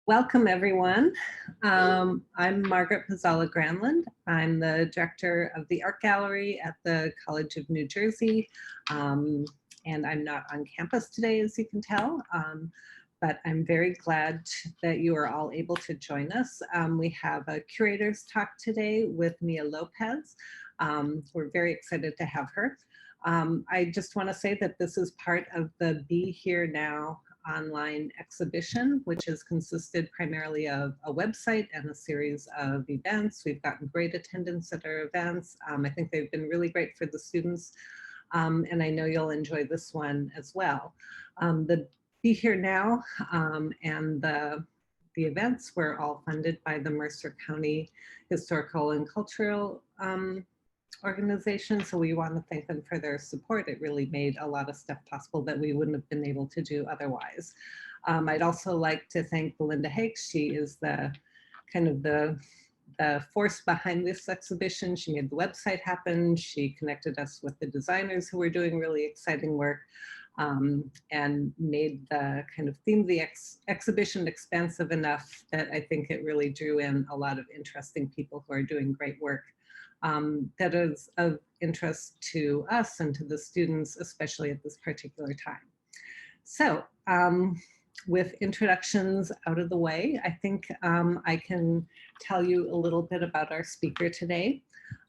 Welcome, everyone. I'm Margaret Pizzala-Granlund. I'm the director of the Art Gallery at the College of New Jersey. And I'm not on campus today, as you can tell, but I'm very glad that you are all able to join us. We have a curator's talk today with Mia Lopez. We're very excited to have her. I just want to say that this is part of the Be Here Now online exhibition, which has consisted primarily of a website and a series of events. We've gotten great attendance at our events. I think they've been really great for the students, and I know you'll enjoy this one as well. The Be Here Now and the events were all funded by the Mercer County Historical and Cultural organization, so we want to thank them for their support. It really made a lot of stuff possible that we wouldn't have been able to do otherwise. I'd also like to thank Belinda Hakes. She is the kind of the force behind this exhibition. She made the website happen. She connected us with the designers who were doing really exciting work, and made the kind of theme of the exhibition expansive enough that I think it really drew in a lot of interesting people who are doing great work. That is of interest to us and to the students, especially at this particular time. So with introductions out of the way, I think I can tell you a little bit about our speaker today.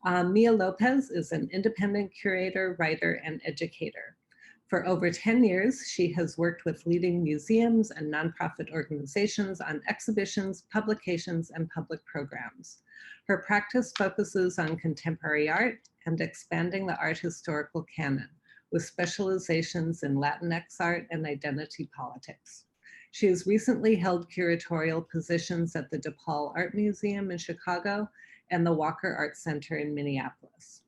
Mia Lopez is an independent curator, writer, and educator. For over 10 years, she has worked with leading museums and nonprofit organizations on exhibitions, publications, and public programs. Her practice focuses on contemporary art and expanding the art historical canon, with specializations in Latinx art and identity politics. She has recently held curatorial positions at the DePaul Art Museum in Chicago and the Walker Art Center in Minneapolis.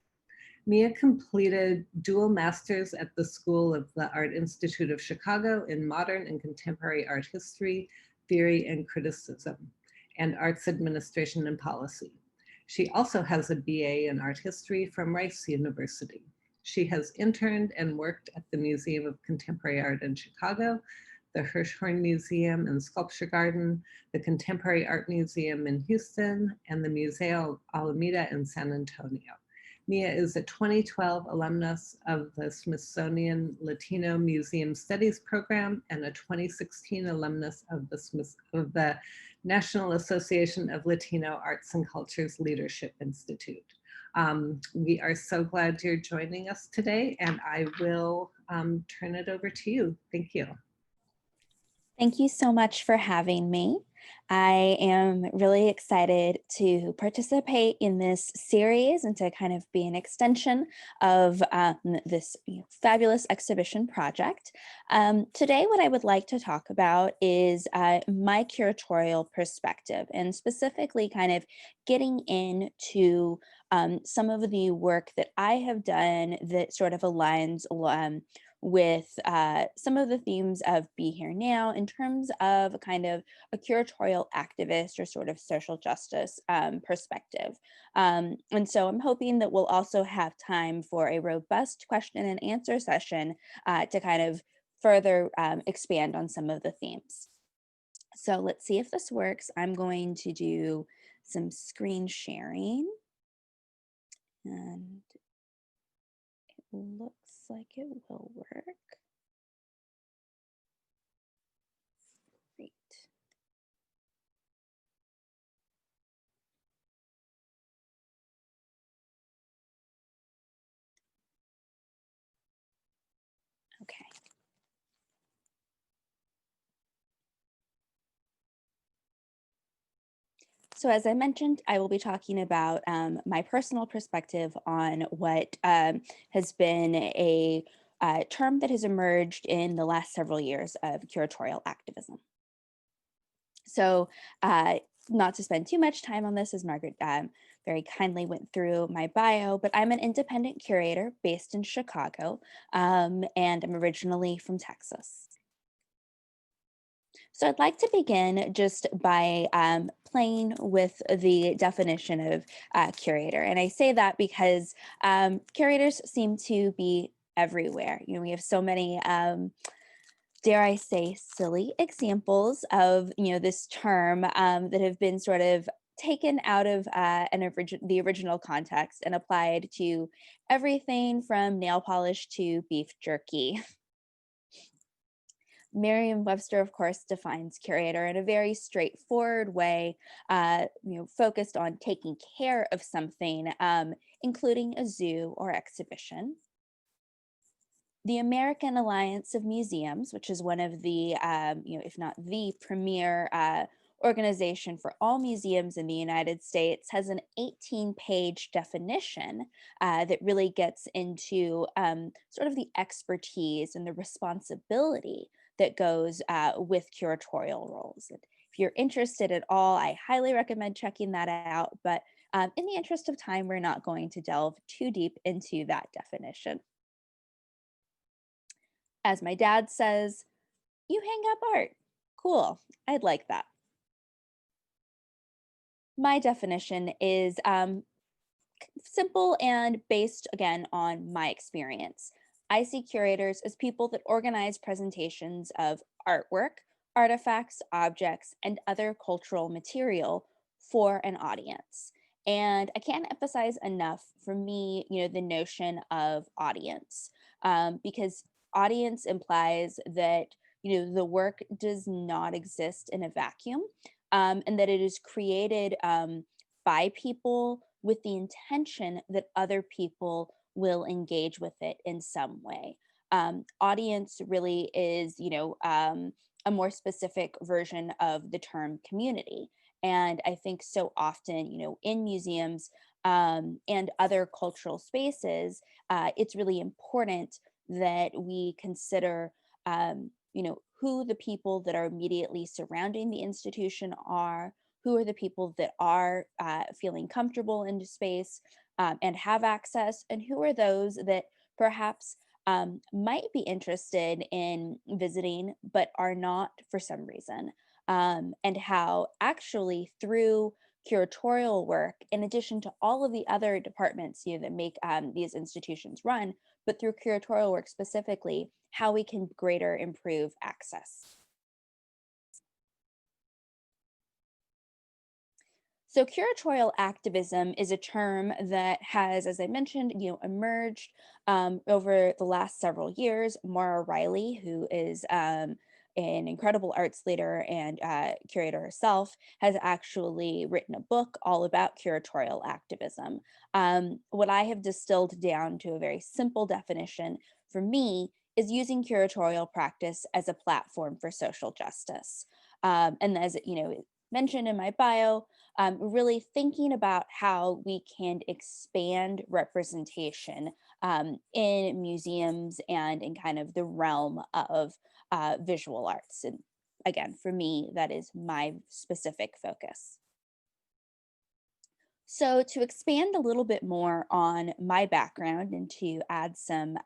Mia completed dual masters at the School of the Art Institute of Chicago in modern and contemporary art history, theory, and criticism, and arts administration and policy. She also has a BA in art history from Rice University. She has interned and worked at the Museum of Contemporary Art in Chicago, the Hirshhorn Museum and Sculpture Garden, the Contemporary Art Museum in Houston, and the Museo Alameda in San Antonio. Mia is a 2012 alumnus of the Smithsonian Latino Museum Studies Program and a 2016 alumnus of the National Association of Latino Arts and Cultures Leadership Institute. We are so glad you're joining us today, and I will turn it over to you. Thank you. Thank you so much for having me. I am really excited to participate in this series and to kind of be an extension of this fabulous exhibition project. Today, what I would like to talk about is my curatorial perspective, and specifically kind of getting into some of the work that I have done that sort of aligns with some of the themes of Be Here Now in terms of kind of a curatorial activist or sort of social justice perspective. And so I'm hoping that we'll also have time for a robust question and answer session to kind of further expand on some of the themes. So let's see if this works. I'm going to do some screen sharing. And it looks like it will work. Great. Okay. So as I mentioned, I will be talking about my personal perspective on what has been a term that has emerged in the last several years of curatorial activism. So not to spend too much time on this, as Margaret very kindly went through my bio, but I'm an independent curator based in Chicago, and I'm originally from Texas. So I'd like to begin just by playing with the definition of curator. And I say that because curators seem to be everywhere. You know, we have so many dare I say, silly examples of, this term that have been sort of taken out of the original context and applied to everything from nail polish to beef jerky. Merriam-Webster, of course, defines curator in a very straightforward way, focused on taking care of something, including a zoo or exhibition. The American Alliance of Museums, which is one of the, if not the premier organization for all museums in the United States, has an 18-page definition that really gets into sort of the expertise and the responsibility that goes with curatorial roles. And if you're interested at all, I highly recommend checking that out. But in the interest of time, we're not going to delve too deep into that definition. As my dad says, you hang up art. Cool, I'd like that. My definition is simple and based again on my experience. I see curators as people that organize presentations of artwork, artifacts, objects, and other cultural material for an audience. And I can't emphasize enough for me, the notion of audience, because audience implies that, the work does not exist in a vacuum, and that it is created by people with the intention that other people will engage with it in some way. Audience really is, a more specific version of the term community. And I think so often, in museums and other cultural spaces, it's really important that we consider, who the people that are immediately surrounding the institution are, who are the people that are feeling comfortable in the space and have access, and who are those that perhaps might be interested in visiting but are not for some reason. And how actually through curatorial work, in addition to all of the other departments that make these institutions run, but through curatorial work specifically, how we can greater improve access. So curatorial activism is a term that has, as I mentioned, emerged over the last several years. Maura Riley, who is an incredible arts leader and curator herself, has actually written a book all about curatorial activism. What I have distilled down to a very simple definition for me is using curatorial practice as a platform for social justice. And as mentioned in my bio, really thinking about how we can expand representation in museums and in kind of the realm of visual arts. And again, for me, that is my specific focus. So to expand a little bit more on my background and to add some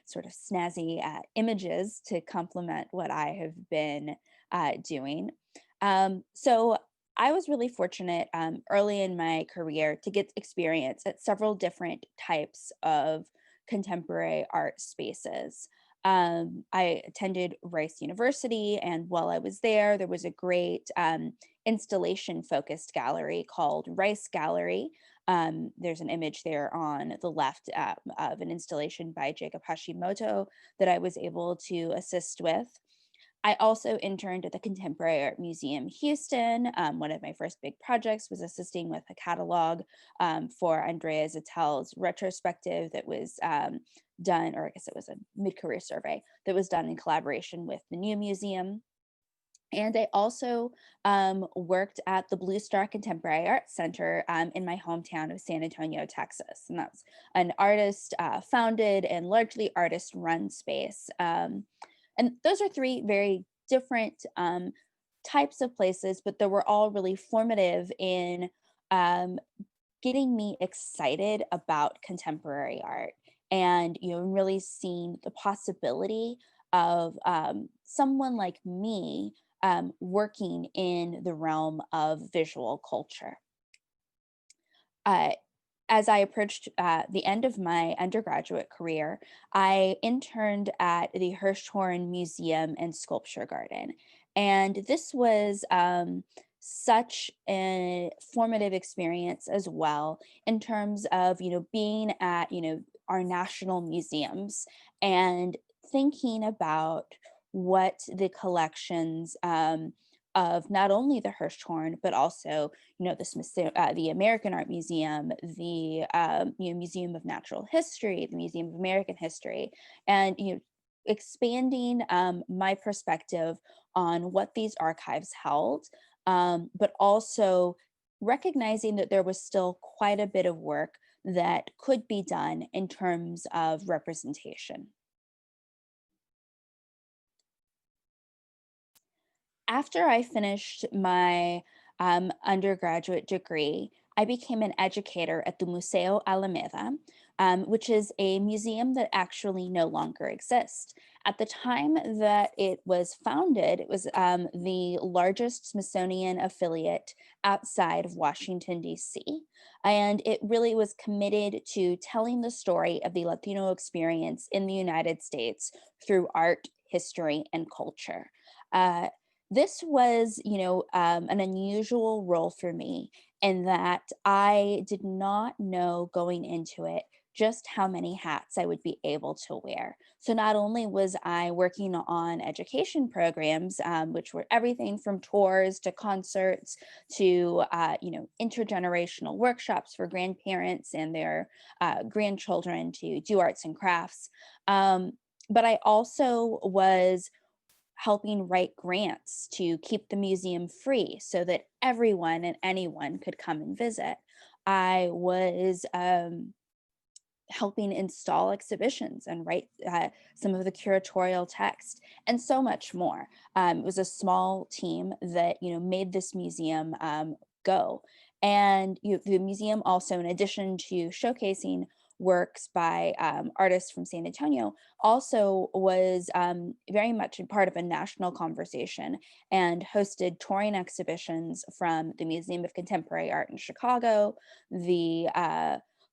sort of snazzy images to complement what I have been doing. So I was really fortunate early in my career to get experience at several different types of contemporary art spaces. I attended Rice University, and while I was there was a great installation focused gallery called Rice Gallery. There's an image there on the left of an installation by Jacob Hashimoto that I was able to assist with. I also interned at the Contemporary Art Museum Houston. One of my first big projects was assisting with a catalog for Andrea Zitel's retrospective that was done, or I guess it was a mid-career survey that was done in collaboration with the New Museum. And I also worked at the Blue Star Contemporary Arts Center in my hometown of San Antonio, Texas. And that's an artist founded and largely artist run space. And those are three very different types of places, but they were all really formative in getting me excited about contemporary art and really seeing the possibility of someone like me working in the realm of visual culture. as I approached the end of my undergraduate career, I interned at the Hirshhorn Museum and Sculpture Garden. And this was such a formative experience as well, in terms of, being at, our national museums and thinking about what the collections of not only the Hirshhorn, but also, the American Art Museum, the Museum of Natural History, the Museum of American History, and expanding my perspective on what these archives held, but also recognizing that there was still quite a bit of work that could be done in terms of representation. After I finished my undergraduate degree, I became an educator at the Museo Alameda, which is a museum that actually no longer exists. At the time that it was founded, it was the largest Smithsonian affiliate outside of Washington, D.C. And it really was committed to telling the story of the Latino experience in the United States through art, history, and culture. Uh, this was, an unusual role for me in that I did not know going into it just how many hats I would be able to wear. So not only was I working on education programs, which were everything from tours to concerts to, intergenerational workshops for grandparents and their grandchildren to do arts and crafts. Um, but I also was helping write grants to keep the museum free so that everyone and anyone could come and visit. I was helping install exhibitions and write some of the curatorial text and so much more. It was a small team that made this museum go. And the museum also, in addition to showcasing works by artists from San Antonio, also was very much a part of a national conversation and hosted touring exhibitions from the Museum of Contemporary Art in Chicago, the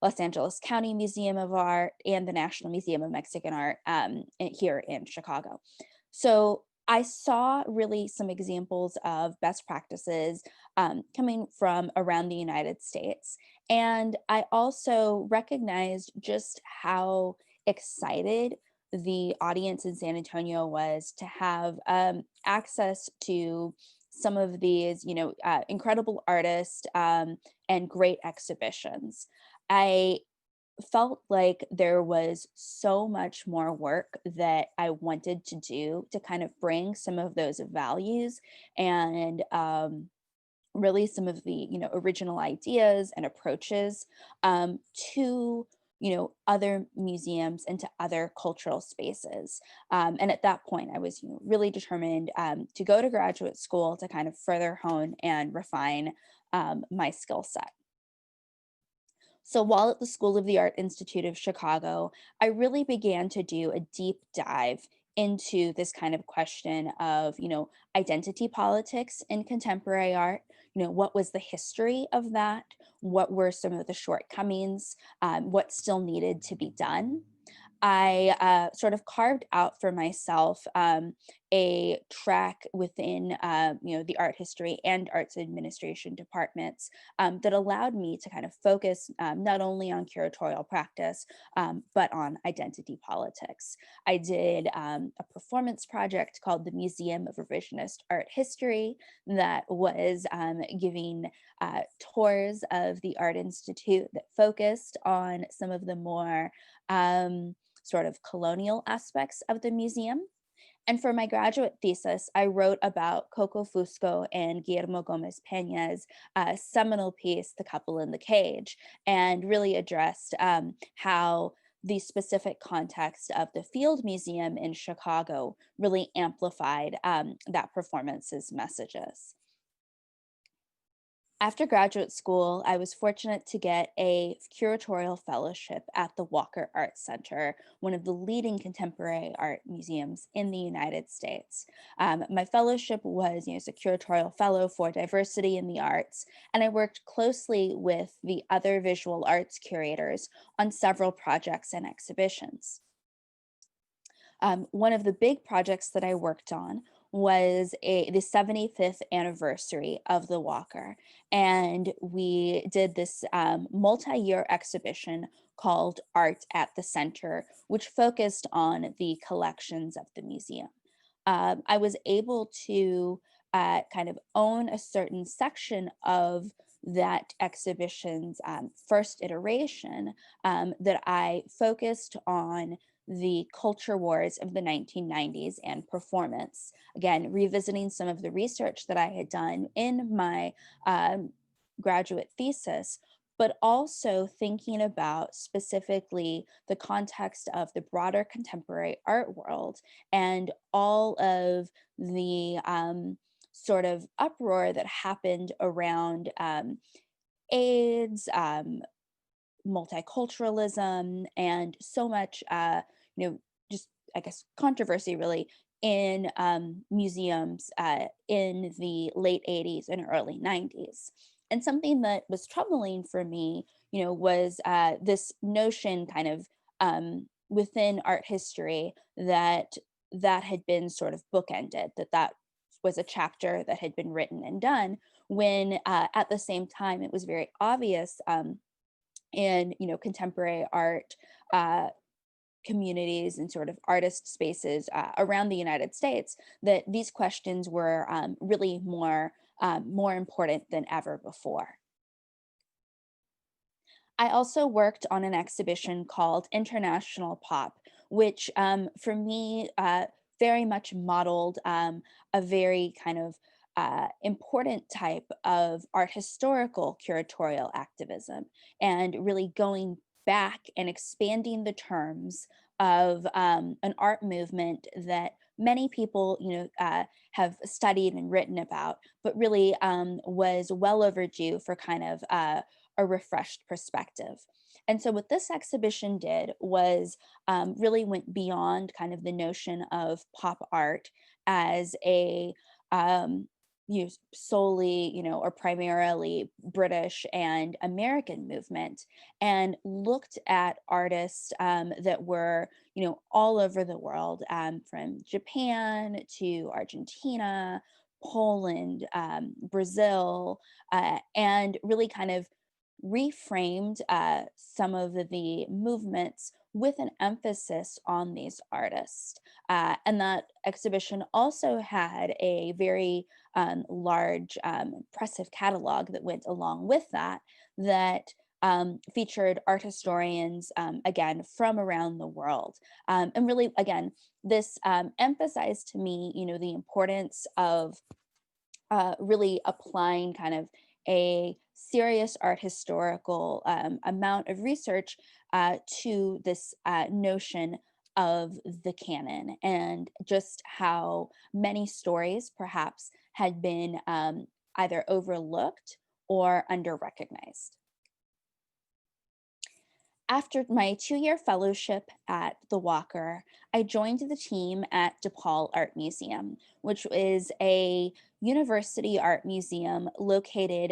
Los Angeles County Museum of Art, and the National Museum of Mexican Art here in Chicago. So I saw really some examples of best practices coming from around the United States. And I also recognized just how excited the audience in San Antonio was to have access to some of these, incredible artists and great exhibitions. I felt like there was so much more work that I wanted to do to kind of bring some of those values and really some of the original ideas and approaches to other museums and to other cultural spaces. And at that point I was really determined to go to graduate school to kind of further hone and refine my skill set. So while at the School of the Art Institute of Chicago, I really began to do a deep dive into this kind of question of, identity politics in contemporary art. What was the history of that? What were some of the shortcomings? What still needed to be done? I sort of carved out for myself a track within, the art history and arts administration departments that allowed me to kind of focus not only on curatorial practice, but on identity politics. I did a performance project called the Museum of Revisionist Art History that was giving tours of the Art Institute that focused on some of the more sort of colonial aspects of the museum. And for my graduate thesis, I wrote about Coco Fusco and Guillermo Gomez Peña's seminal piece, The Couple in the Cage, and really addressed how the specific context of the Field Museum in Chicago really amplified that performance's messages. After graduate school, I was fortunate to get a curatorial fellowship at the Walker Art Center, one of the leading contemporary art museums in the United States. My fellowship was, as a curatorial fellow for diversity in the arts, and I worked closely with the other visual arts curators on several projects and exhibitions. One of the big projects that I worked on was the 75th anniversary of the Walker. And we did this multi-year exhibition called Art at the Center, which focused on the collections of the museum. I was able to kind of own a certain section of that exhibition's first iteration that I focused on the culture wars of the 1990s and performance. Again, revisiting some of the research that I had done in my um, graduate thesis, but also thinking about specifically the context of the broader contemporary art world and all of the sort of uproar that happened around AIDS, multiculturalism, and so much, just I guess controversy really in museums in the late 80s and early 90s. And something that was troubling for me, was this notion kind of within art history that had been sort of bookended, that was a chapter that had been written and done when at the same time it was very obvious in contemporary art uh, communities and sort of artist spaces around the United States that these questions were really more important than ever before. I also worked on an exhibition called International Pop, which for me very much modeled a very kind of important type of art historical curatorial activism and really going back and expanding the terms of an art movement that many people have studied and written about but really was well overdue for kind of a refreshed perspective. And so, what this exhibition did was really went beyond kind of the notion of pop art as a um, solely, or primarily British and American movement, and looked at artists that were, all over the world, from Japan to Argentina, Poland, Brazil, and really kind of reframed some of the movements with an emphasis on these artists. And that exhibition also had a very large, impressive catalog that went along with that, that featured art historians, again, from around the world. And really, again, this emphasized to me, the importance of really applying kind of a serious art historical amount of research to this notion of the canon and just how many stories perhaps had been either overlooked or under-recognized. After my 2-year fellowship at the Walker, I joined the team at DePaul Art Museum, which is a university art museum located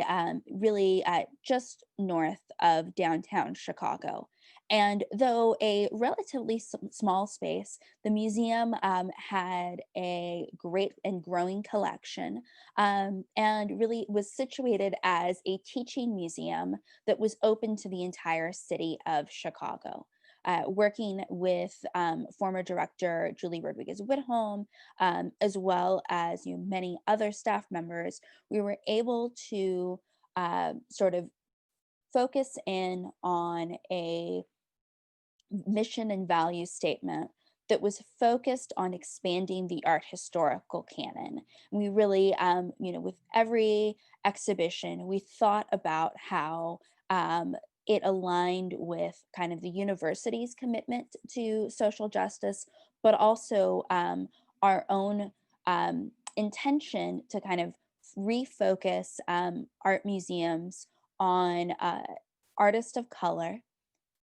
really just north of downtown Chicago. And though a relatively small space, the museum had a great and growing collection and really was situated as a teaching museum that was open to the entire city of Chicago. Working with former director Julie Rodriguez Whitholm, as well as many other staff members, we were able to sort of focus in on a mission and value statement that was focused on expanding the art historical canon. We really, with every exhibition, we thought about how it aligned with kind of the university's commitment to social justice, but also our own intention to kind of refocus art museums on artists of color,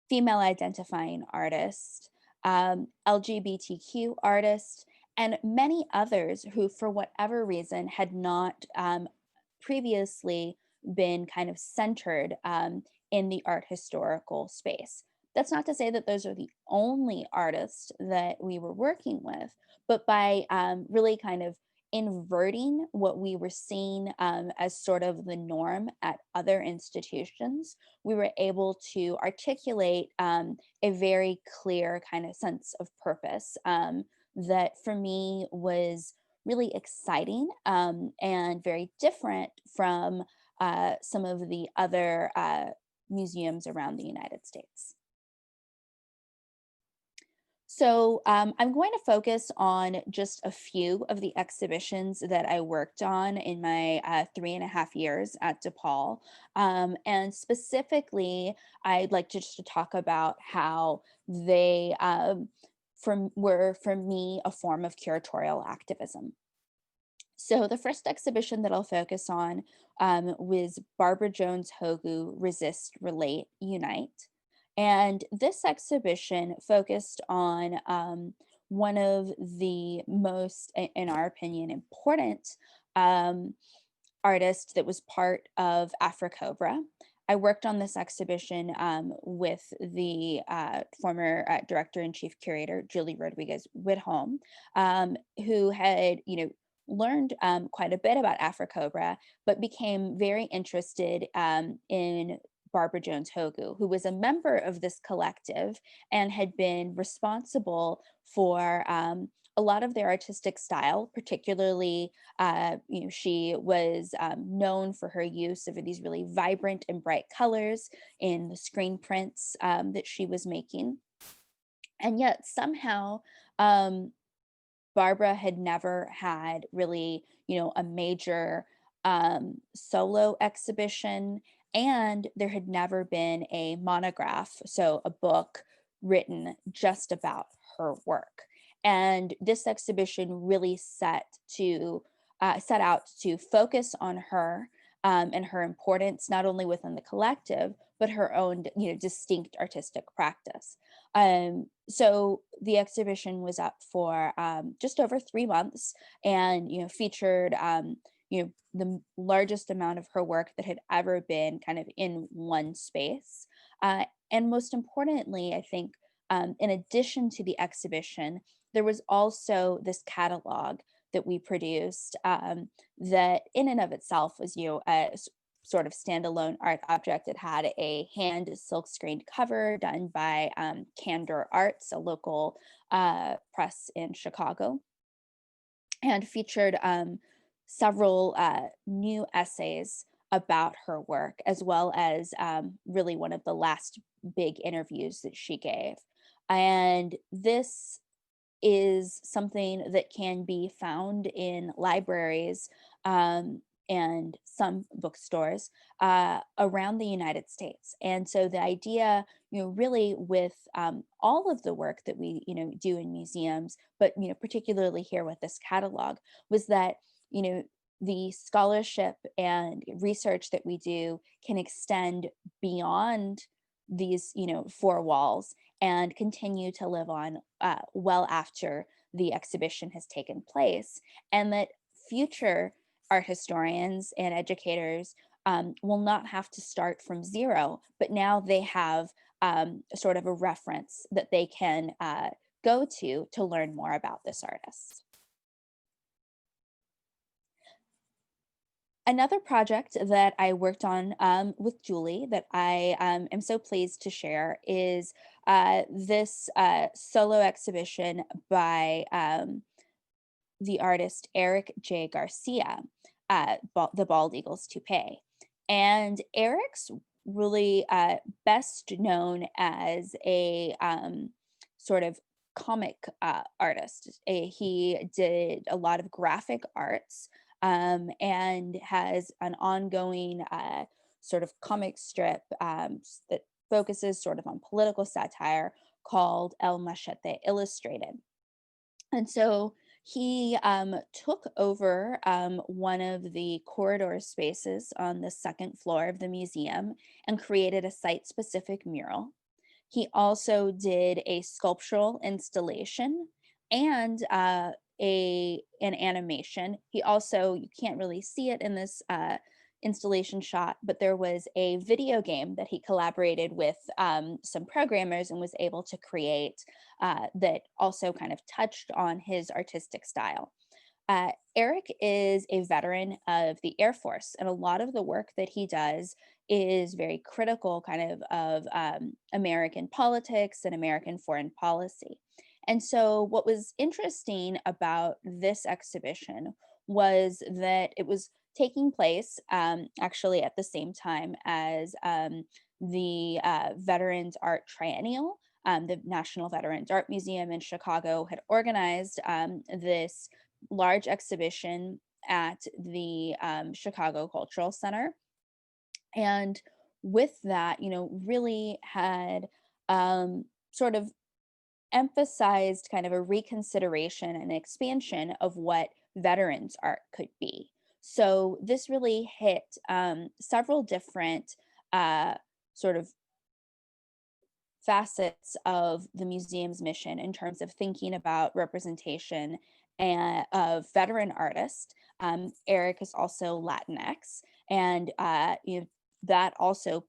female identifying artists, LGBTQ artists, and many others who, for whatever reason, had not previously been kind of centered in the art historical space. That's not to say that those are the only artists that we were working with, but by really kind of inverting what we were seeing as sort of the norm at other institutions, we were able to articulate a very clear kind of sense of purpose that for me was really exciting and very different from some of the other museums around the United States. So I'm going to focus on just a few of the exhibitions that I worked on in my 3.5 years at DePaul. And specifically, I'd like to just to talk about how they were, for me, a form of curatorial activism. So the first exhibition that I'll focus on was Barbara Jones Hogu, Resist, Relate, Unite. And this exhibition focused on one of the most, in our opinion, important artists that was part of AfriCobra. I worked on this exhibition with the former director and chief curator, Julie Rodriguez Whitholm, who had, learned quite a bit about AfriCobra, but became very interested in Barbara Jones Hogu, who was a member of this collective and had been responsible for a lot of their artistic style, particularly, she was known for her use of these really vibrant and bright colors in the screen prints that she was making. And yet somehow, Barbara had never had really, a major solo exhibition, and there had never been a monograph, so a book written just about her work. And this exhibition really set out to focus on her and her importance, not only within the collective, but her own, distinct artistic practice. So the exhibition was up for just over 3 months, and featured the largest amount of her work that had ever been kind of in one space. And most importantly, I think, in addition to the exhibition, there was also this catalog that we produced that in and of itself was, a sort of standalone art object. It had a hand silk-screened cover done by Candor Arts, a local press in Chicago, and featured several new essays about her work, as well as really one of the last big interviews that she gave. And this is something that can be found in libraries and some bookstores around the United States. And so the idea, really with all of the work that we, do in museums, but, particularly here with this catalog, was that, the scholarship and research that we do can extend beyond these, 4 walls and continue to live on well after the exhibition has taken place, and that future art historians and educators will not have to start from zero, but now they have sort of a reference that they can go to learn more about this artist. Another project that I worked on with Julie that I am so pleased to share is this solo exhibition by the artist Eric J. Garcia, the Bald Eagle's Toupee. And Eric's really best known as a sort of comic artist. He did a lot of graphic arts and has an ongoing sort of comic strip that focuses sort of on political satire called El Machete Illustrated. And so He took over one of the corridor spaces on the second floor of the museum and created a site-specific mural. He also did a sculptural installation and an animation. He also, you can't really see it in this installation shot, but there was a video game that he collaborated with some programmers and was able to create that also kind of touched on his artistic style. Eric is a veteran of the Air Force, and a lot of the work that he does is very critical, of American politics and American foreign policy. And so, what was interesting about this exhibition was that it was taking place actually at the same time as the Veterans Art Triennial. The National Veterans Art Museum in Chicago had organized this large exhibition at the Chicago Cultural Center. And with that, really had sort of emphasized kind of a reconsideration and expansion of what veterans art could be. So this really hit several different uh, sort of facets of the museum's mission in terms of thinking about representation and of veteran artists. Eric is also Latinx, and that also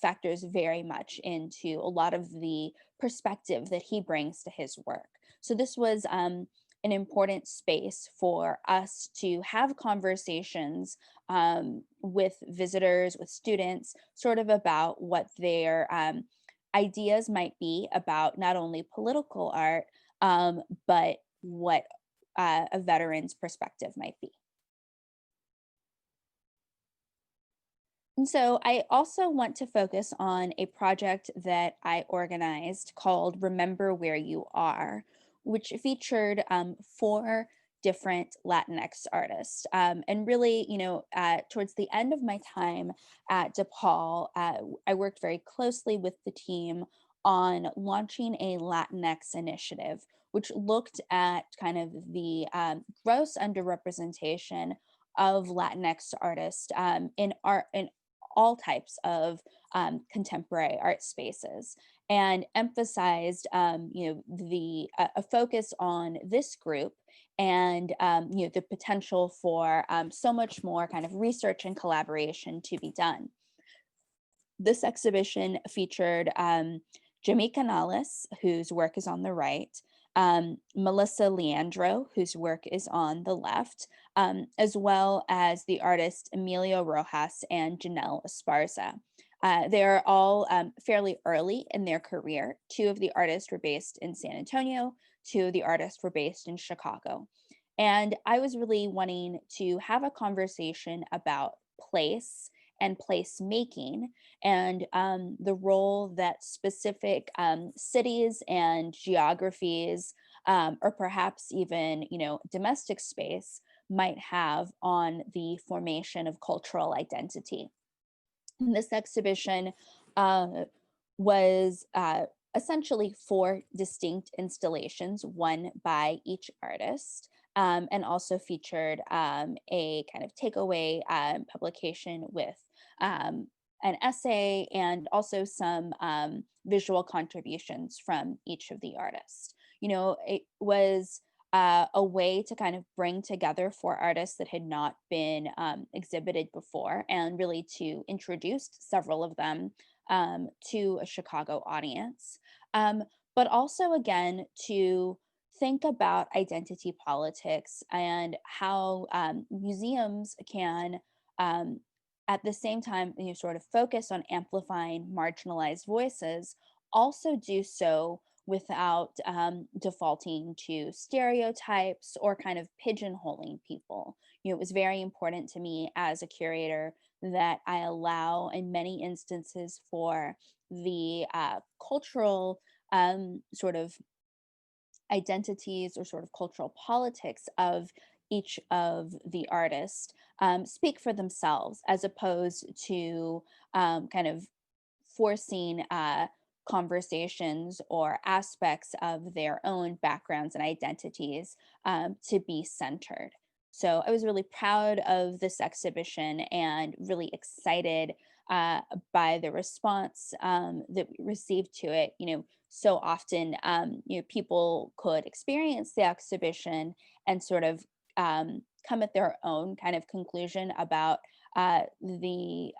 factors very much into a lot of the perspective that he brings to his work. So this was an important space for us to have conversations with visitors, with students, sort of about what their ideas might be about not only political art, but what a veteran's perspective might be. And so I also want to focus on a project that I organized called Remember Where You Are, which featured four different Latinx artists. And really, towards the end of my time at DePaul, I worked very closely with the team on launching a Latinx initiative, which looked at kind of the gross underrepresentation of Latinx artists in art, in all types of contemporary art spaces, and emphasized the a focus on this group, and the potential for so much more kind of research and collaboration to be done. This exhibition featured Jimmy Canales, whose work is on the right, Melissa Leandro, whose work is on the left, as well as the artist Emilio Rojas and Janelle Esparza. They're all fairly early in their career. Two of the artists were based in San Antonio, two of the artists were based in Chicago. And I was really wanting to have a conversation about place and placemaking, and the role that specific cities and geographies, or perhaps even domestic space, might have on the formation of cultural identity. And this exhibition was essentially four distinct installations, one by each artist, and also featured a kind of takeaway publication with an essay and also some visual contributions from each of the artists. It was a way to kind of bring together four artists that had not been exhibited before, and really to introduce several of them to a Chicago audience. But also, again, to think about identity politics and how museums can, at the same time, sort of focus on amplifying marginalized voices, also do so without defaulting to stereotypes or kind of pigeonholing people. It was very important to me as a curator that I allow, in many instances, for the cultural sort of identities or sort of cultural politics of each of the artists speak for themselves, as opposed to kind of forcing conversations or aspects of their own backgrounds and identities to be centered. So I was really proud of this exhibition and really excited by the response that we received to it. So often, people could experience the exhibition and sort of come at their own kind of conclusion about the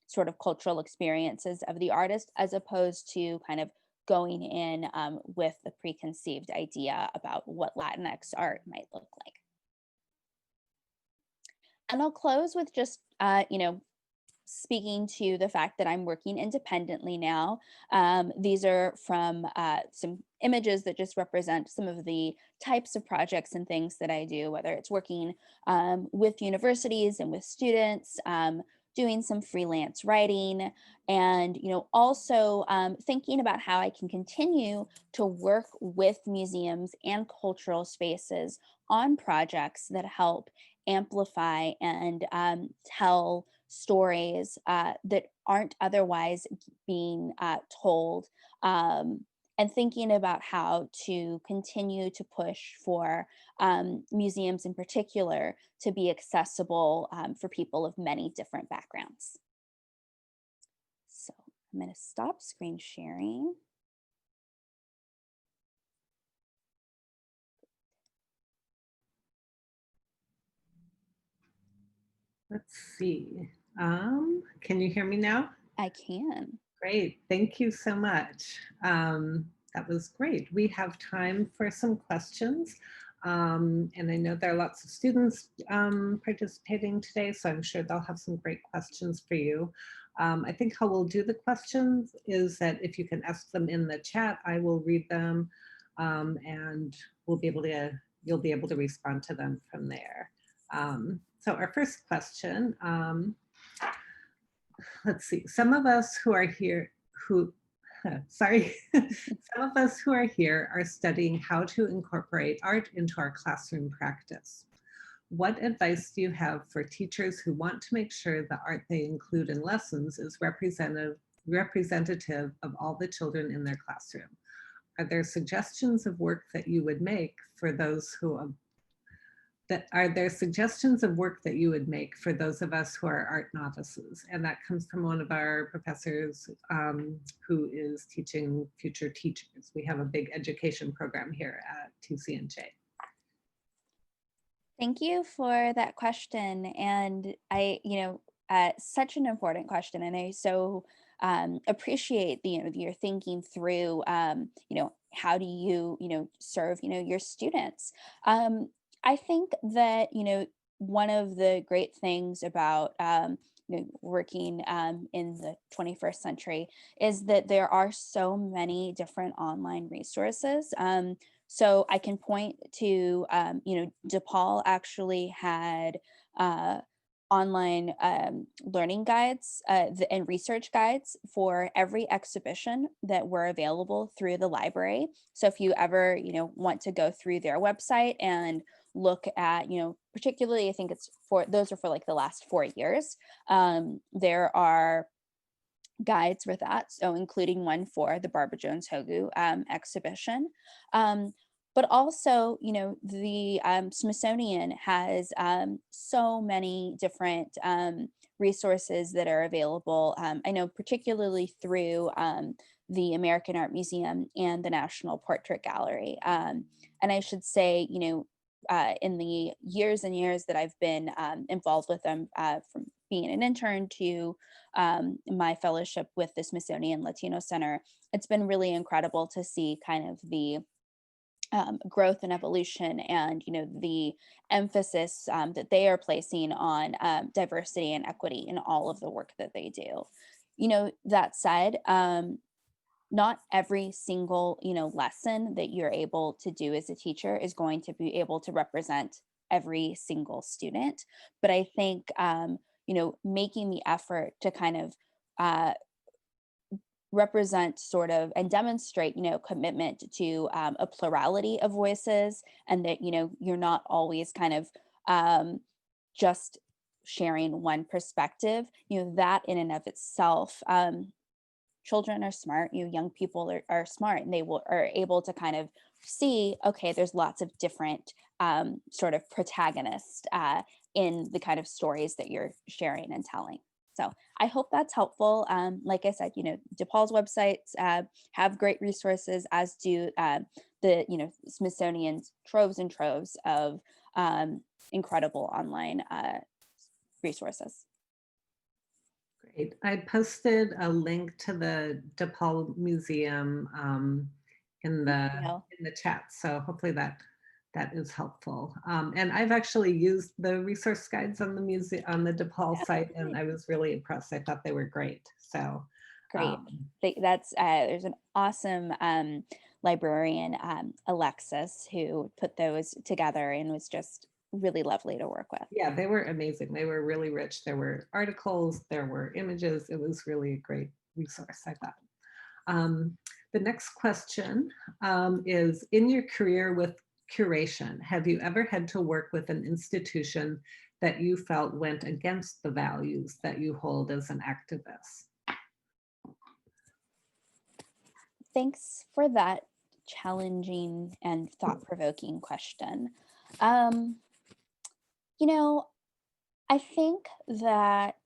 sort of cultural experiences of the artist, as opposed to kind of going in with the preconceived idea about what Latinx art might look like. And I'll close with just, speaking to the fact that I'm working independently now. These are from some images that just represent some of the types of projects and things that I do, whether it's working with universities and with students, doing some freelance writing, and also thinking about how I can continue to work with museums and cultural spaces on projects that help amplify and tell stories that aren't otherwise being told, and thinking about how to continue to push for museums in particular to be accessible for people of many different backgrounds. So I'm going to stop screen sharing. Let's see. Can you hear me now? I can. Great. Thank you so much. That was great. We have time for some questions. And I know there are lots of students participating today, so I'm sure they'll have some great questions for you. I think how we'll do the questions is that if you can ask them in the chat, I will read them, and you'll be able to respond to them from there. So our first question, let's see, some of us who are here sorry, some of us who are here are studying how to incorporate art into our classroom practice. What advice do you have for teachers who want to make sure the art they include in lessons is representative of all the children in their classroom? Are there suggestions of work that you would make for those who are there suggestions of work that you would make for those of us who are art novices? And that comes from one of our professors who is teaching future teachers. We have a big education program here at TCNJ. Thank you for that question. And such an important question. And I so appreciate your thinking through, how do you, serve, your students. I think that, one of the great things about, working in the 21st century is that there are so many different online resources. So I can point to, DePaul actually had online learning guides and research guides for every exhibition that were available through the library. So if you ever, want to go through their website and look at, particularly, I think those are for like the last 4 years. There are guides for that, so including one for the Barbara Jones Hogu exhibition. But also, the Smithsonian has so many different resources that are available. I know particularly through the American Art Museum and the National Portrait Gallery. And I should say, in the years and years that I've been involved with them, from being an intern to my fellowship with the Smithsonian Latino Center, it's been really incredible to see kind of the growth and evolution and the emphasis that they are placing on diversity and equity in all of the work that they do. That said, not every single lesson that you're able to do as a teacher is going to be able to represent every single student, but I think making the effort to kind of represent sort of and demonstrate commitment to a plurality of voices, and that you're not always kind of just sharing one perspective, that in and of itself children are smart, young people are smart, and are able to kind of see, okay, there's lots of different sort of protagonists in the kind of stories that you're sharing and telling. So I hope that's helpful. Like I said, DePaul's websites have great resources, as do the Smithsonian's troves and troves of incredible online resources. Great. I posted a link to the DePaul Museum in the chat, so hopefully that is helpful. And I've actually used the resource guides on the DePaul site, and I was really impressed. I thought they were great. So great. There's an awesome librarian, Alexis, who put those together and was just really lovely to work with. Yeah, they were amazing. They were really rich. There were articles, there were images. It was really a great resource, I thought. The next question is, in your career with curation, have you ever had to work with an institution that you felt went against the values that you hold as an activist? Thanks for that challenging and thought-provoking question. I think that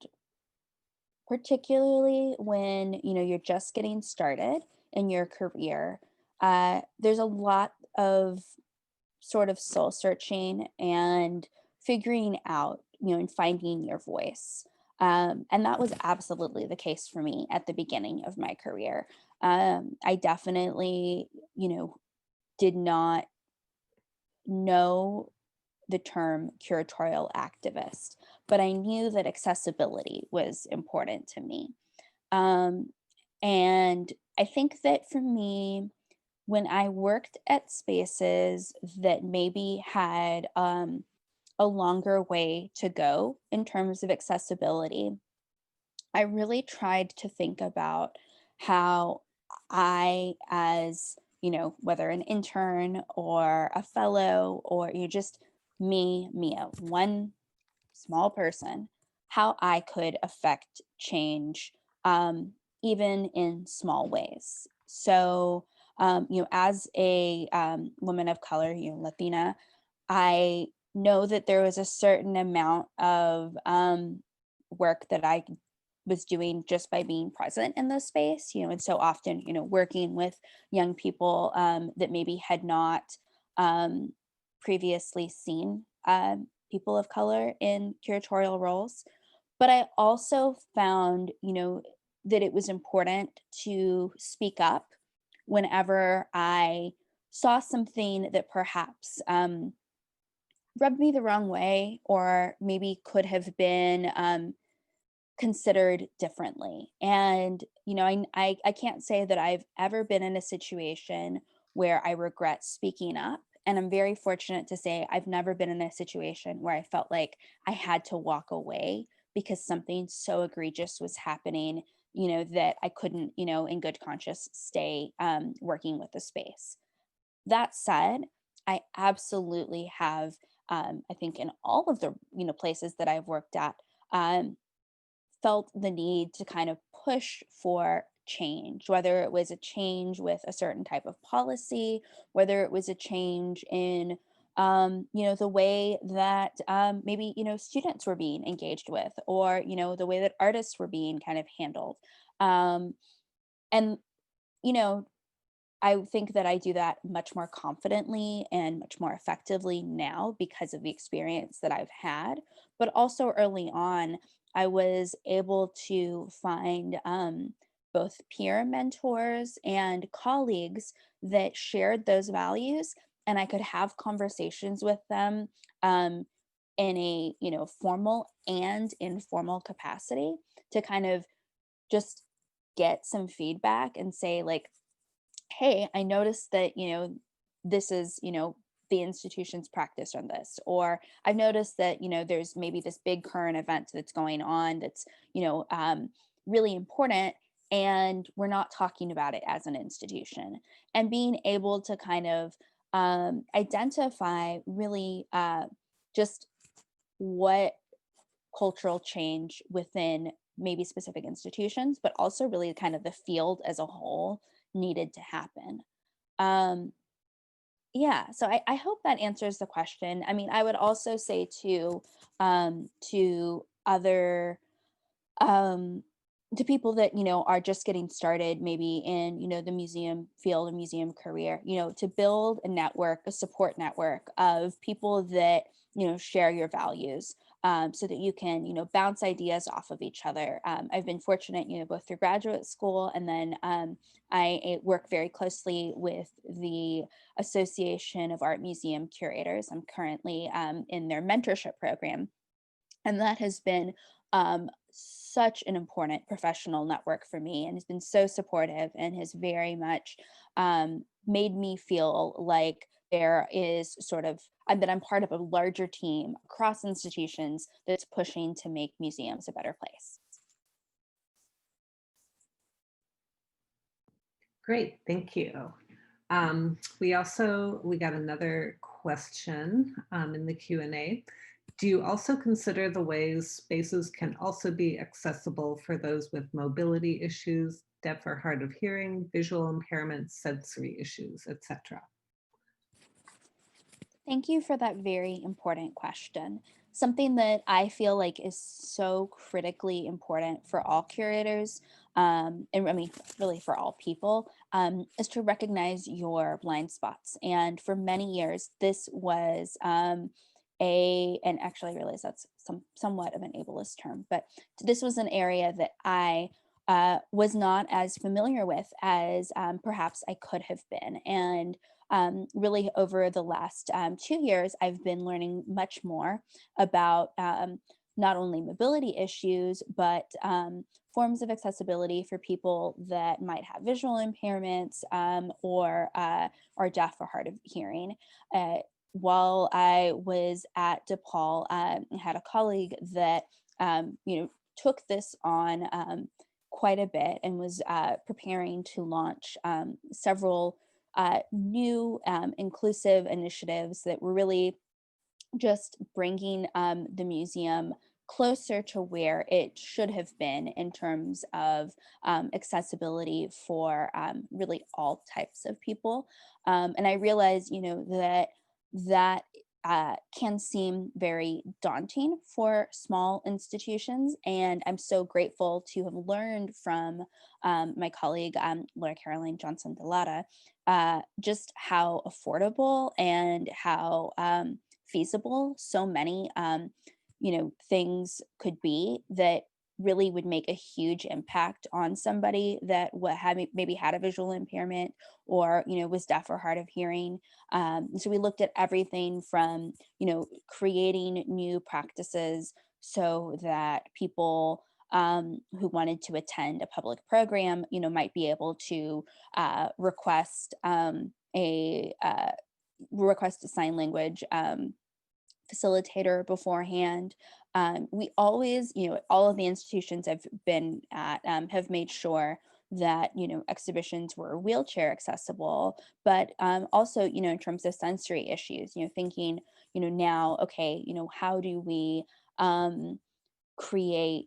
particularly when you're just getting started in your career, there's a lot of sort of soul searching and figuring out, and finding your voice. And that was absolutely the case for me at the beginning of my career. I definitely, did not know the term curatorial activist, but I knew that accessibility was important to me. And I think that for me, when I worked at spaces that maybe had a longer way to go in terms of accessibility, I really tried to think about how I, as whether an intern or a fellow, or just me, Mia, one small person, how I could affect change, even in small ways. So, as a woman of color, Latina, I know that there was a certain amount of work that I was doing just by being present in the space, and so often, working with young people that maybe had not previously seen people of color in curatorial roles. But I also found, that it was important to speak up whenever I saw something that perhaps rubbed me the wrong way, or maybe could have been considered differently. And, I can't say that I've ever been in a situation where I regret speaking up. And I'm very fortunate to say I've never been in a situation where I felt like I had to walk away because something so egregious was happening, that I couldn't, in good conscience, stay working with the space. That said, I absolutely have, I think in all of the, places that I've worked at, felt the need to kind of push for change, whether it was a change with a certain type of policy, whether it was a change in the way that maybe students were being engaged with, or the way that artists were being kind of handled. And you know I think that I do that much more confidently and much more effectively now because of the experience that I've had. But also early on, I was able to find both peer mentors and colleagues that shared those values, and I could have conversations with them in a formal and informal capacity to kind of just get some feedback and say, like, hey, I noticed that, this is, the institution's practice on this, or I've noticed that, there's maybe this big current event that's going on that's, really important, and we're not talking about it as an institution. And being able to kind of identify really just what cultural change within maybe specific institutions, but also really kind of the field as a whole needed to happen. Um, yeah, so I hope that answers the question. I mean, I would also say to other um, to people that are just getting started maybe in the museum field and museum career, to build a network, a support network of people that share your values, so that you can bounce ideas off of each other. I've been fortunate, both through graduate school, and then I work very closely with the Association of Art Museum Curators. I'm currently in their mentorship program, and that has been such an important professional network for me, and has been so supportive, and has very much made me feel like there is that I'm part of a larger team across institutions that's pushing to make museums a better place. Great, thank you. We got another question in the Q&A. Do you also consider the ways spaces can also be accessible for those with mobility issues, deaf or hard of hearing, visual impairments, sensory issues, etc.? Thank you for that very important question. Something that I feel like is so critically important for all curators, and I mean, really for all people, is to recognize your blind spots. And for many years, this was and actually I realize that's somewhat of an ableist term, but this was an area that I was not as familiar with as perhaps I could have been. And really over the last 2 years, I've been learning much more about not only mobility issues, but forms of accessibility for people that might have visual impairments, or are deaf or hard of hearing. While I was at DePaul, I had a colleague that took this on quite a bit, and was preparing to launch several new inclusive initiatives that were really just bringing the museum closer to where it should have been in terms of accessibility for really all types of people. And I realize, that can seem very daunting for small institutions. And I'm so grateful to have learned from my colleague, Laura Caroline Johnson Delata, just how affordable and how feasible so many things could be that really would make a huge impact on somebody that maybe had a visual impairment, or was deaf or hard of hearing. So we looked at everything from creating new practices so that people who wanted to attend a public program might be able to request a sign language facilitator beforehand. We always, all of the institutions I've been at have made sure that exhibitions were wheelchair accessible, but also in terms of sensory issues, thinking now, okay, how do we create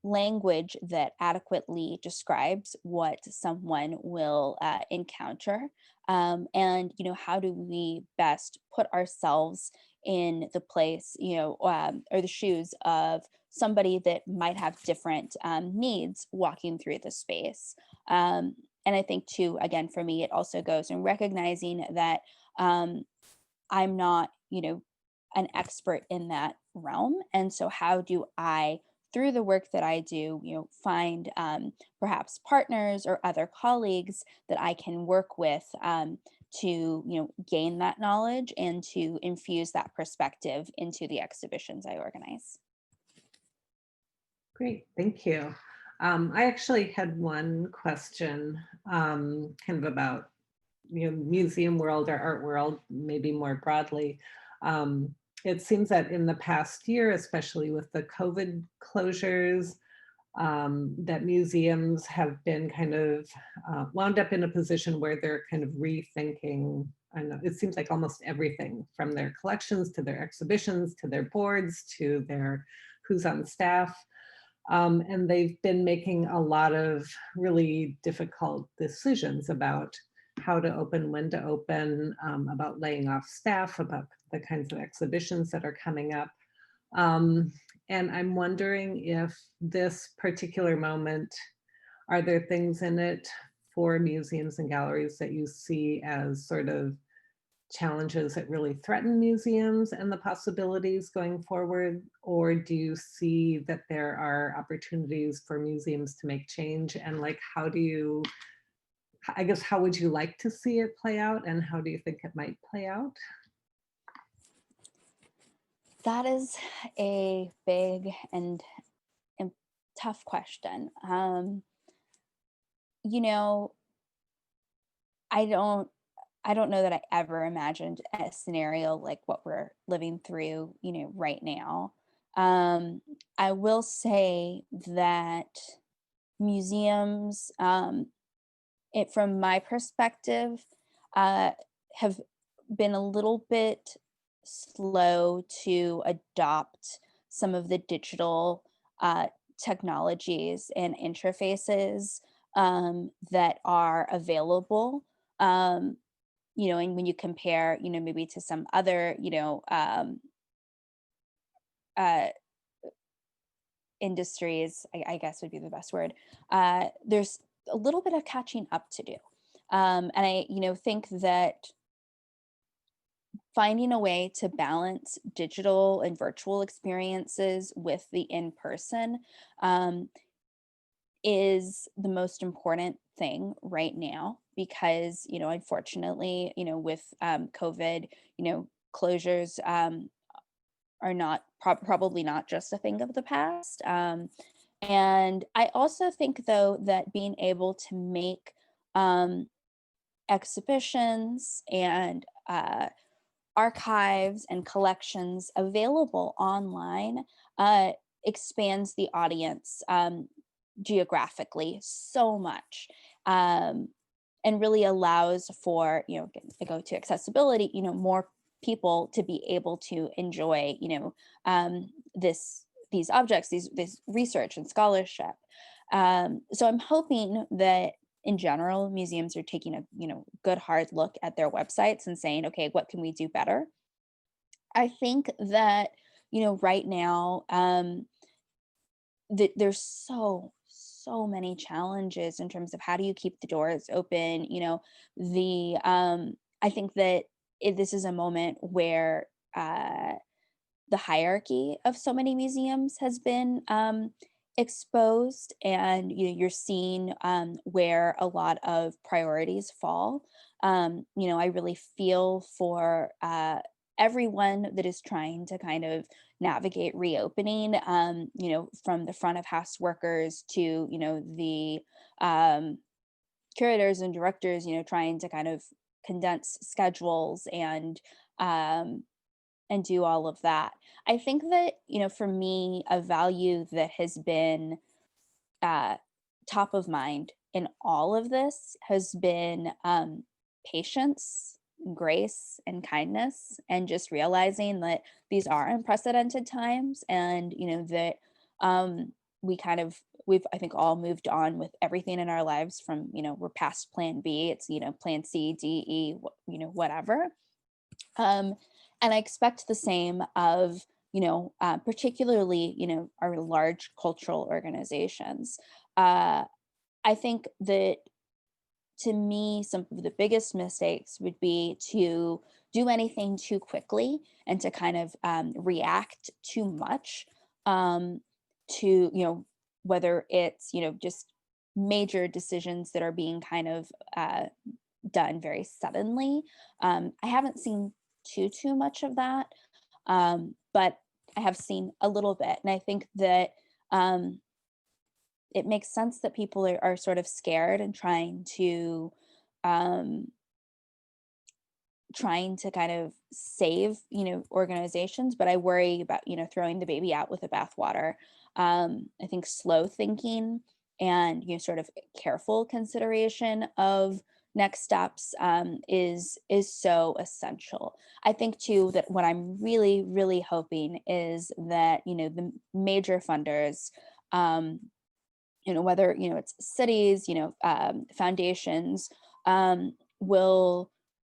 language that adequately describes what someone will encounter, and how do we best put ourselves in the place or the shoes of somebody that might have different needs walking through the space. And I think too, again, for me, it also goes in recognizing that I'm not an expert in that realm. And so how do I, through the work that I do, find perhaps partners or other colleagues that I can work with to gain that knowledge and to infuse that perspective into the exhibitions I organize. Great, thank you. I actually had one question kind of about museum world or art world, maybe more broadly. It seems that in the past year, especially with the COVID closures, that museums have been kind of wound up in a position where they're kind of rethinking, I don't know, it seems like almost everything from their collections to their exhibitions to their boards to their who's on staff. And they've been making a lot of really difficult decisions about how to open, when to open, about laying off staff, about the kinds of exhibitions that are coming up. Um, and I'm wondering if this particular moment, are there things in it for museums and galleries that you see as sort of challenges that really threaten museums and the possibilities going forward? Or do you see that there are opportunities for museums to make change? And like, how do you, I guess, how would you like to see it play out? And how do you think it might play out? That is a big and tough question. You know, I don't I don't know that I ever imagined a scenario like what we're living through, right now. Um, I will say that museums, from my perspective, uh, have been a little bit slow to adopt some of the digital uh, technologies and interfaces that are available. Um, and when you compare, maybe to some other, uh, industries, I guess would be the best word, there's a little bit of catching up to do. And I, think that finding a way to balance digital and virtual experiences with the in-person um, is the most important thing right now because, unfortunately, with COVID, closures are not probably not just a thing of the past. And I also think, though, that being able to make um, exhibitions and archives and collections available online expands the audience geographically so much. Um, and really allows for, again, to go to accessibility, more people to be able to enjoy, these objects, this research and scholarship. So I'm hoping that in general, museums are taking a, good hard look at their websites and saying, okay, what can we do better? I think that, right now, there's so many challenges in terms of how do you keep the doors open. The I think that this is a moment where the hierarchy of so many museums has been exposed, and you're seeing where a lot of priorities fall. I really feel for everyone that is trying to kind of navigate reopening, from the front of house workers to, the um, curators and directors, trying to kind of condense schedules um, and do all of that. I think that, for me, a value that has been uh, top of mind in all of this has been patience, grace, and kindness, and just realizing that these are unprecedented times, and that we kind of we've I think all moved on with everything in our lives from we're past Plan B. It's Plan C, D, E, whatever. Um, and I expect the same of, particularly, our large cultural organizations. Uh, I think that to me, some of the biggest mistakes would be to do anything too quickly and to kind of react too much um, to, whether it's, just major decisions that are being kind of done very suddenly. I haven't seen too much of that, but I have seen a little bit, and I think that um, it makes sense that people are sort of scared and um, trying to kind of save organizations, but I worry about throwing the baby out with the bathwater. I think slow thinking and sort of careful consideration of next steps is so essential. I think too that what I'm really hoping is that the major funders whether, it's cities, foundations, will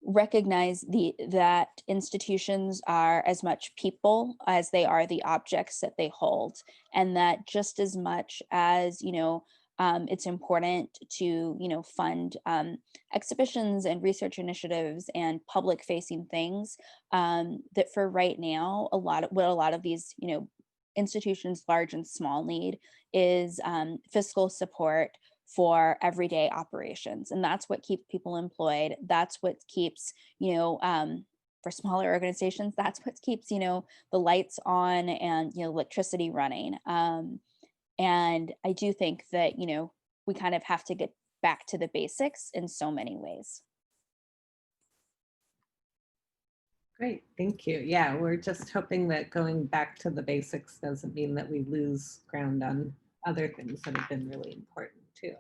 recognize that institutions are as much people as they are the objects that they hold, and that just as much as, it's important to, fund exhibitions and research initiatives and public facing things, that for right now, what a lot of these, institutions, large and small, need is fiscal support for everyday operations. And that's what keeps people employed. That's what keeps, for smaller organizations, that's what keeps, the lights on and, electricity running. And I do think that, we kind of have to get back to the basics in so many ways. Great, thank you. Yeah, we're just hoping that going back to the basics doesn't mean that we lose ground on other things that have been really important too.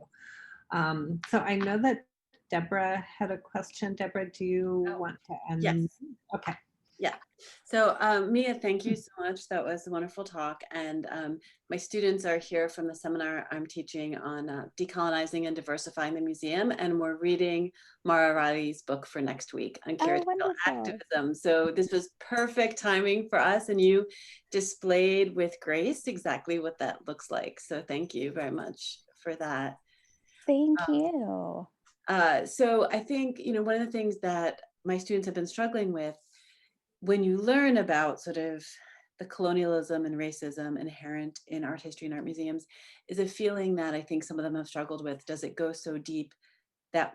So I know that Deborah had a question. Deborah, do you want to Yes. end? Okay. Yeah. So Mia, thank you so much. That was a wonderful talk. And my students are here from the seminar I'm teaching on decolonizing and diversifying the museum. And we're reading Mara Riley's book for next week on curatorial activism. So this was perfect timing for us. And you displayed with grace exactly what that looks like. So thank you very much for that. Thank you. So I think, one of the things that my students have been struggling with when you learn about sort of the colonialism and racism inherent in art history and art museums is a feeling that I think some of them have struggled with. Does it go so deep that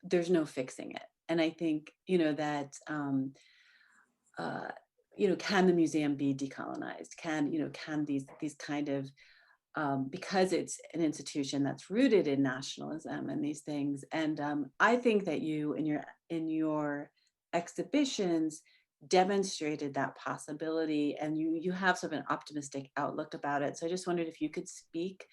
there's no fixing it? And I think, that, can the museum be decolonized? Can these kind of, because it's an institution that's rooted in nationalism and these things. And I think that you in your exhibitions demonstrated that possibility, and you have sort of an optimistic outlook about it. So I just wondered if you could speak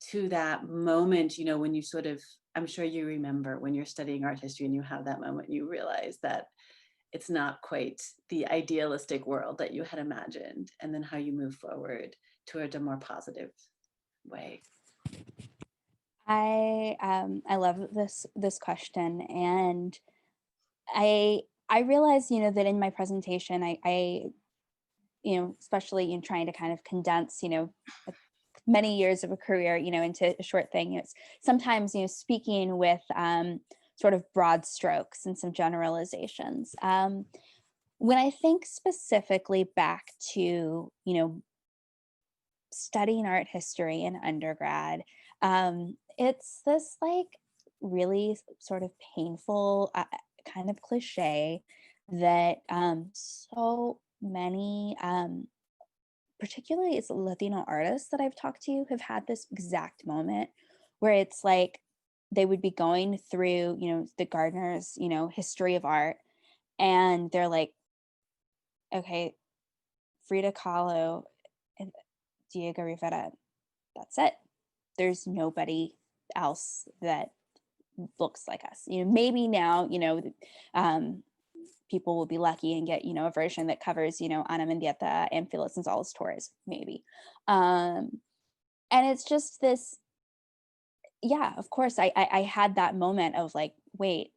to that moment, when you sort of, I'm sure you remember when you're studying art history and you have that moment, you realize that it's not quite the idealistic world that you had imagined, and then how you move forward toward a more positive way. I love this question, and I realized, that in my presentation, I especially in trying to kind of condense, many years of a career, into a short thing. It's sometimes, speaking with sort of broad strokes and some generalizations. When I think specifically back to, studying art history in undergrad, it's this like really sort of painful kind of cliche that so many particularly it's Latino artists that I've talked to have had this exact moment where it's like they would be going through, the Gardner's, history of art, and they're like, okay, Frida Kahlo and Diego Rivera, that's it. There's nobody else that looks like us. Maybe now, people will be lucky and get, a version that covers, Ana Mendieta and Felix Gonzalez Torres, maybe. And it's just this, yeah, of course, I had that moment of like, wait,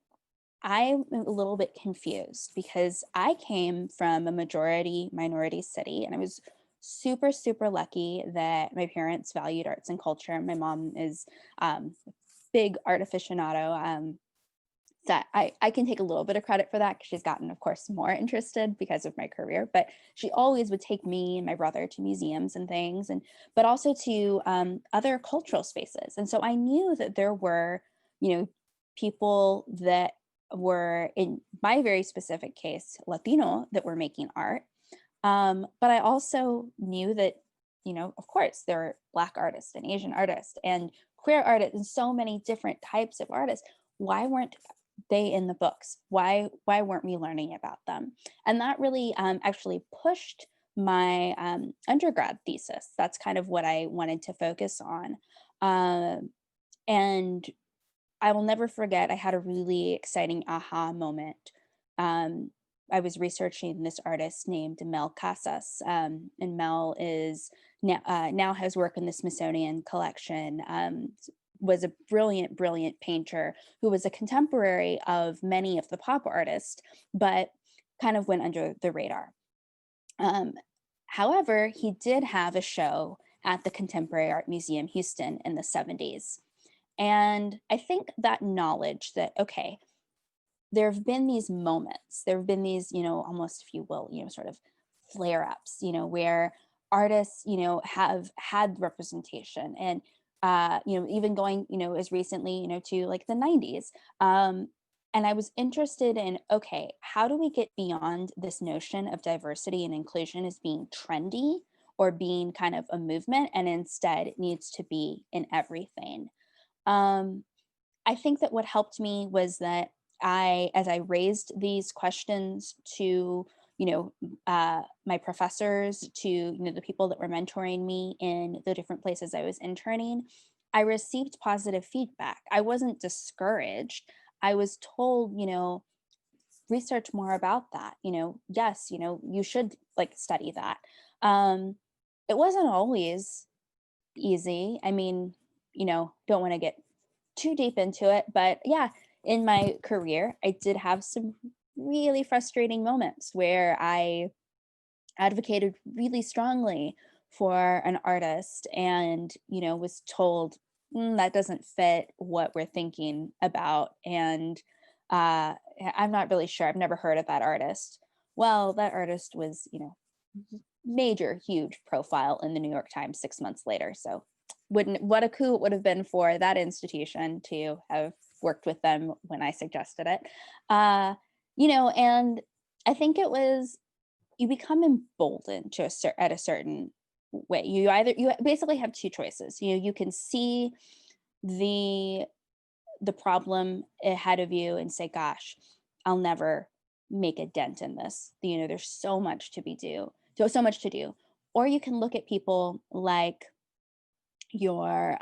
I'm a little bit confused because I came from a majority minority city, and I was super, super lucky that my parents valued arts and culture. My mom is big art aficionado. That I can take a little bit of credit for that because she's gotten, of course, more interested because of my career, but she always would take me and my brother to museums and things, but also to other cultural spaces. And so I knew that there were, people that were, in my very specific case, Latino, that were making art. But I also knew that, of course, there are Black artists and Asian artists and queer artists and so many different types of artists. Why weren't they in the books? Why weren't we learning about them? And that really actually pushed my undergrad thesis. That's kind of what I wanted to focus on. And I will never forget, I had a really exciting aha moment I was researching this artist named Mel Casas, and Mel is now has work in the Smithsonian collection. Was a brilliant, brilliant painter who was a contemporary of many of the pop artists, but kind of went under the radar. However, he did have a show at the Contemporary Art Museum Houston in the 70s. And I think that knowledge that, okay, there have been these moments, there have been these, almost, if you will, sort of flare ups, where artists, have had representation and, even going, as recently, to like the 90s. And I was interested in, okay, how do we get beyond this notion of diversity and inclusion as being trendy or being kind of a movement, and instead it needs to be in everything. Um, I think that what helped me was that as I raised these questions to, my professors, to, the people that were mentoring me in the different places I was interning, I received positive feedback. I wasn't discouraged. I was told, research more about that. Yes, you should like study that. Um, it wasn't always easy. I mean, don't want to get too deep into it, but yeah, in my career, I did have some really frustrating moments where I advocated really strongly for an artist and, was told, that doesn't fit what we're thinking about. And I'm not really sure. I've never heard of that artist. Well, that artist was, major, huge profile in the New York Times 6 months later. So what a coup it would have been for that institution to have worked with them when I suggested it. And I think it was, you become emboldened at a certain way. You basically have two choices. You can see the problem ahead of you and say, gosh, I'll never make a dent in this. There's so much so much to do. Or you can look at people like your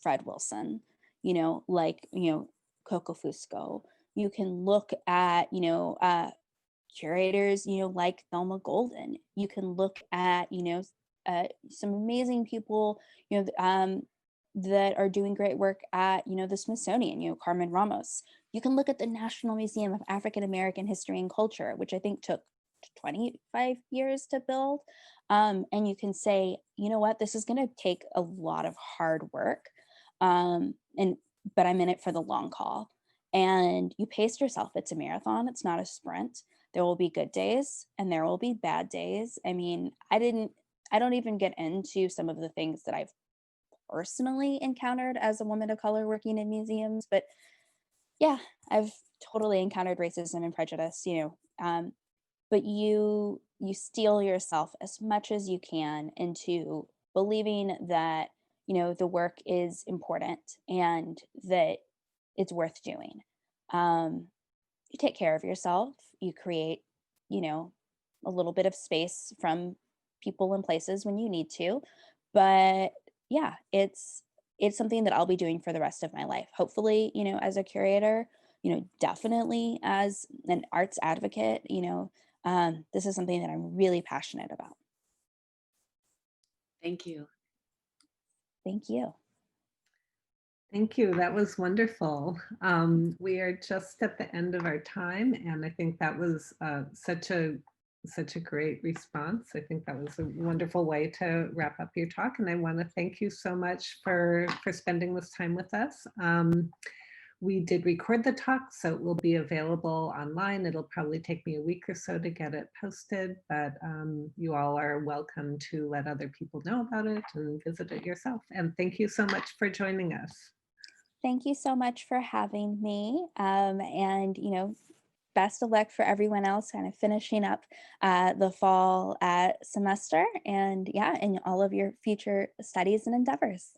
Fred Wilson, Coco Fusco. You can look at, curators, like Thelma Golden. You can look at, some amazing people, that are doing great work at, the Smithsonian, Carmen Ramos. You can look at the National Museum of African American History and Culture, which I think took 25 years to build. And you can say, you know what, this is going to take a lot of hard work. But I'm in it for the long haul. And you pace yourself. It's a marathon. It's not a sprint. There will be good days and there will be bad days. I mean, I don't even get into some of the things that I've personally encountered as a woman of color working in museums, but yeah, I've totally encountered racism and prejudice, but you steel yourself as much as you can into believing that, the work is important and that it's worth doing. You take care of yourself, you create, a little bit of space from people and places when you need to. But yeah, it's something that I'll be doing for the rest of my life. Hopefully, as a curator, definitely as an arts advocate, this is something that I'm really passionate about. Thank you. Thank you. Thank you. That was wonderful. We are just at the end of our time, and I think that was such a great response. I think that was a wonderful way to wrap up your talk, and I want to thank you so much for spending this time with us. We did record the talk, so it will be available online. It'll probably take me a week or so to get it posted, but you all are welcome to let other people know about it and visit it yourself. And thank you so much for joining us. Thank you so much for having me. And, best of luck for everyone else kind of finishing up the fall semester and yeah, in all of your future studies and endeavors.